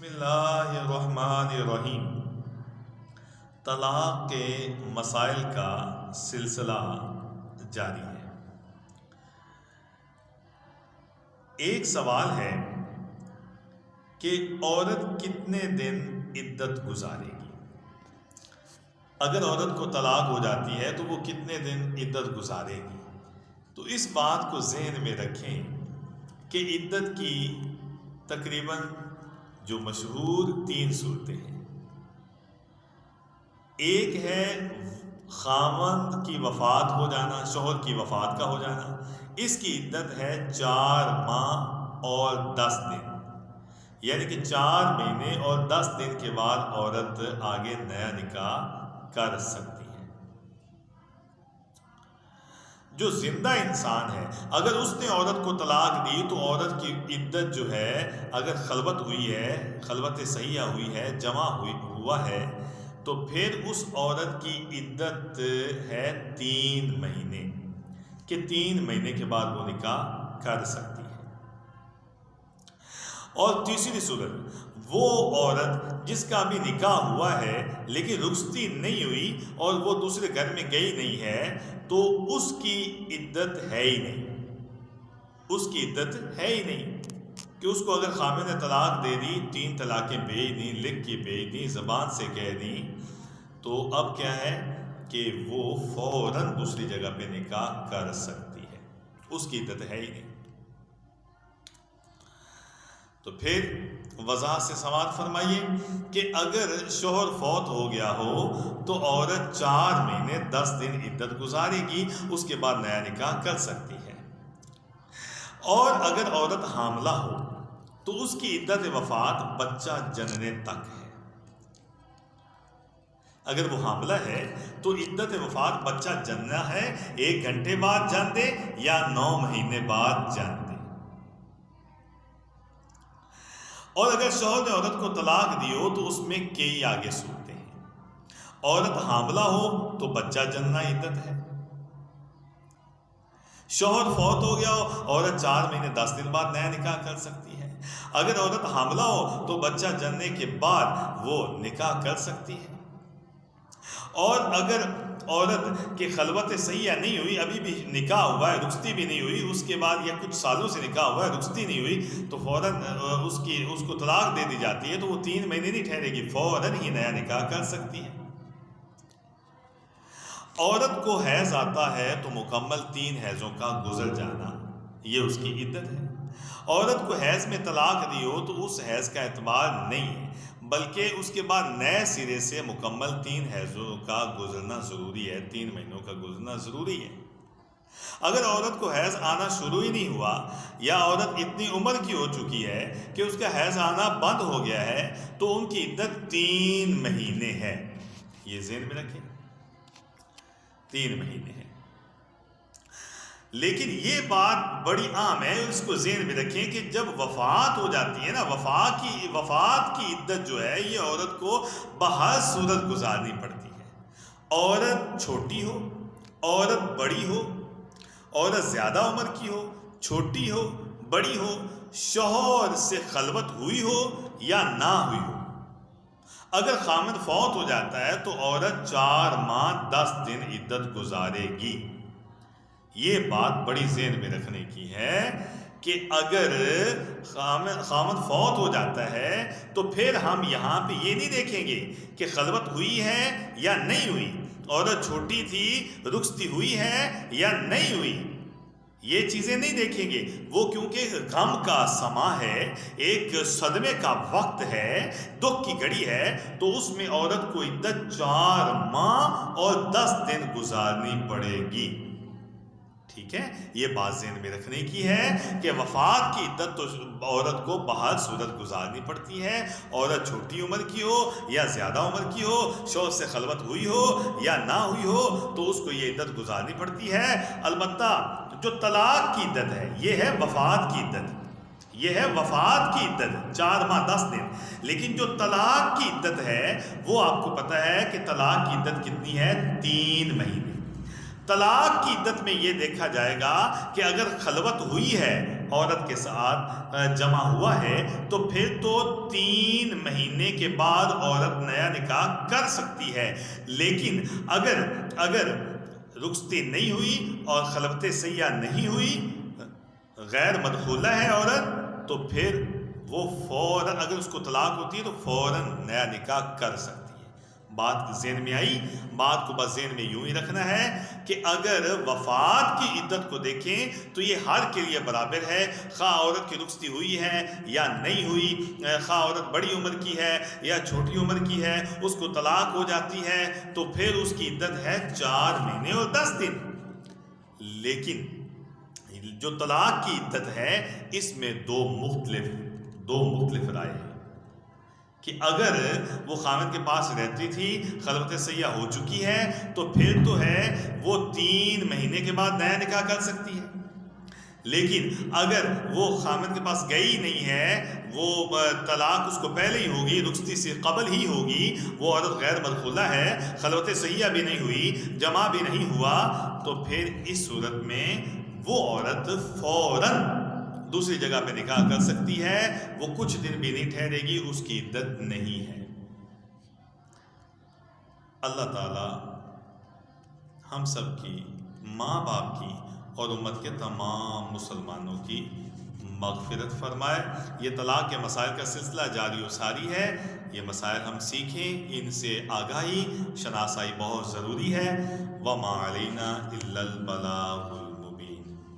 اللہ الرحمن الرحیم۔ طلاق کے مسائل کا سلسلہ جاری ہے۔ ایک سوال ہے کہ عورت کتنے دن عدت گزارے گی؟ اگر عورت کو طلاق ہو جاتی ہے تو وہ کتنے دن عدت گزارے گی؟ تو اس بات کو ذہن میں رکھیں کہ عدت کی تقریباً جو مشہور 3 صورتیں ہیں۔ ایک ہے خاوند کی وفات ہو جانا، شوہر کی وفات کا ہو جانا، اس کی عدت ہے 4 ماہ اور 10 دن، یعنی کہ 4 مہینے اور 10 دن کے بعد عورت آگے نیا نکاح کر سکتی ہے۔ جو زندہ انسان ہے، اگر اس نے عورت کو طلاق دی تو عورت کی عدت جو ہے، اگر خلوت ہوئی ہے، خلوت صحیحہ ہوئی ہے، جمع ہوا ہے، تو پھر اس عورت کی عدت ہے 3 مہینے، کہ 3 مہینے کے بعد وہ نکاح کر سکتی ہے۔ اور تیسری صورت، وہ عورت جس کا بھی نکاح ہوا ہے لیکن رخصتی نہیں ہوئی اور وہ دوسرے گھر میں گئی نہیں ہے، تو اس کی عدت ہے ہی نہیں، اس کی عدت ہے ہی نہیں، کہ اس کو اگر خاوند نے طلاق دے دی، 3 طلاقیں بھیج دیں، لکھ کے بھیج دیں، زبان سے کہہ دیں، تو اب کیا ہے کہ وہ فوراً دوسری جگہ پہ نکاح کر سکتی ہے، اس کی عدت ہے ہی نہیں۔ تو پھر وضاحت سے سماعت فرمائیے کہ اگر شوہر فوت ہو گیا ہو تو عورت 4 مہینے 10 دن عدت گزارے گی، اس کے بعد نیا نکاح کر سکتی ہے۔ اور اگر عورت حاملہ ہو تو اس کی عدت وفات بچہ جننے تک ہے۔ اگر وہ حاملہ ہے تو عدت وفات بچہ جننا ہے، 1 گھنٹے بعد جن دے یا 9 مہینے بعد جن دے۔ اور اگر شوہر نے عورت کو طلاق دی ہو تو اس میں کئی آگے صورتیں ہیں۔ عورت حاملہ ہو تو بچہ جننا عدت ہے۔ شوہر فوت ہو گیا ہو، عورت 4 مہینے 10 دن بعد نیا نکاح کر سکتی ہے۔ اگر عورت حاملہ ہو تو بچہ جننے کے بعد وہ نکاح کر سکتی ہے۔ اور اگر عورت کی خلوت صحیحہ نہیں ہوئی، ابھی بھی نکاح ہوا ہے، رخصتی بھی نہیں ہوئی، اس کے بعد یا کچھ سالوں سے نکاح ہوا ہے، رخصتی نہیں ہوئی، تو فوراً اس کو طلاق دے دی جاتی ہے، تو وہ 3 مہینے نہیں ٹھہرے گی، فوراً ہی نیا نکاح کر سکتی ہے۔ عورت کو حیض آتا ہے تو مکمل 3 حیضوں کا گزر جانا، یہ اس کی عدت ہے۔ عورت کو حیض میں طلاق دی ہو تو اس حیض کا اعتبار نہیں ہے، بلکہ اس کے بعد نئے سرے سے مکمل 3 حیضوں کا گزرنا ضروری ہے، 3 مہینوں کا گزرنا ضروری ہے۔ اگر عورت کو حیض آنا شروع ہی نہیں ہوا، یا عورت اتنی عمر کی ہو چکی ہے کہ اس کا حیض آنا بند ہو گیا ہے، تو ان کی عدت 3 مہینے ہے، یہ ذہن میں رکھیں، 3 مہینے ہے۔ لیکن یہ بات بڑی عام ہے، اس کو ذہن میں رکھیں کہ جب وفات ہو جاتی ہے نا، وفات کی عدت جو ہے، یہ عورت کو بہر صورت گزارنی پڑتی ہے۔ عورت چھوٹی ہو، عورت بڑی ہو، عورت زیادہ عمر کی ہو، چھوٹی ہو، بڑی ہو، شوہر سے خلوت ہوئی ہو یا نہ ہوئی ہو، اگر خاوند فوت ہو جاتا ہے تو عورت 4 ماہ 10 دن عدت گزارے گی۔ یہ بات بڑی ذہن میں رکھنے کی ہے کہ اگر خاوند فوت ہو جاتا ہے تو پھر ہم یہاں پہ یہ نہیں دیکھیں گے کہ خلوت ہوئی ہے یا نہیں ہوئی، عورت چھوٹی تھی، رخصتی ہوئی ہے یا نہیں ہوئی، یہ چیزیں نہیں دیکھیں گے۔ وہ کیونکہ غم کا سما ہے، ایک صدمے کا وقت ہے، دکھ کی گھڑی ہے، تو اس میں عورت کو عدت 4 ماہ اور 10 دن گزارنی پڑے گی۔ ٹھیک ہے، یہ بات ذہن میں رکھنے کی ہے کہ وفات کی عدت تو عورت کو بہر صورت گزارنی پڑتی ہے، عورت چھوٹی عمر کی ہو یا زیادہ عمر کی ہو، شوہر سے خلوت ہوئی ہو یا نہ ہوئی ہو، تو اس کو یہ عدت گزارنی پڑتی ہے۔ البتہ جو طلاق کی عدت ہے، یہ ہے وفات کی عدت، یہ ہے وفات کی عدت 4 ماہ 10 دن، لیکن جو طلاق کی عدت ہے وہ آپ کو پتہ ہے کہ طلاق کی عدت کتنی ہے، 3 مہینے۔ طلاق کی عدت میں یہ دیکھا جائے گا کہ اگر خلوت ہوئی ہے عورت کے ساتھ جمع ہوا ہے تو پھر تو 3 مہینے کے بعد عورت نیا نکاح کر سکتی ہے. لیکن اگر رخصتی نہیں ہوئی اور خلوت سیاح نہیں ہوئی، غیر مدخولہ ہے عورت، تو پھر وہ فوراً، اگر اس کو طلاق ہوتی ہے تو فوراً نیا نکاح کر سکتی ہے. بات ذہن میں آئی؟ بات کو بس ذہن میں یوں ہی رکھنا ہے کہ اگر وفات کی عدت کو دیکھیں تو یہ ہر کے لیے برابر ہے، خواہ عورت کی رخصتی ہوئی ہے یا نہیں ہوئی، خواہ عورت بڑی عمر کی ہے یا چھوٹی عمر کی ہے، اس کو طلاق ہو جاتی ہے تو پھر اس کی عدت ہے 4 مہینے اور 10 دن. لیکن جو طلاق کی عدت ہے اس میں دو مختلف رائے ہیں کہ اگر وہ خاوند کے پاس رہتی تھی، خلوت سیاح ہو چکی ہے، تو پھر تو ہے وہ 3 مہینے کے بعد نیا نکاح کر سکتی ہے. لیکن اگر وہ خاوند کے پاس گئی نہیں ہے، وہ طلاق اس کو پہلے ہی ہوگی، رخصتی سے قبل ہی ہوگی، وہ عورت غیر مدخولہ ہے، خلوت سیاح بھی نہیں ہوئی، جمع بھی نہیں ہوا، تو پھر اس صورت میں وہ عورت فوراً دوسری جگہ پہ نکاح کر سکتی ہے، وہ کچھ دن بھی نہیں ٹھہرے گی، اس کی عدت نہیں ہے. اللہ تعالی ہم سب کی، ماں باپ کی اور امت کے تمام مسلمانوں کی مغفرت فرمائے. یہ طلاق کے مسائل کا سلسلہ جاری و ساری ہے. یہ مسائل ہم سیکھیں، ان سے آگاہی، شناسائی بہت ضروری ہے. وَمَا عَلَيْنَا إِلَّا الْبَلَاغُ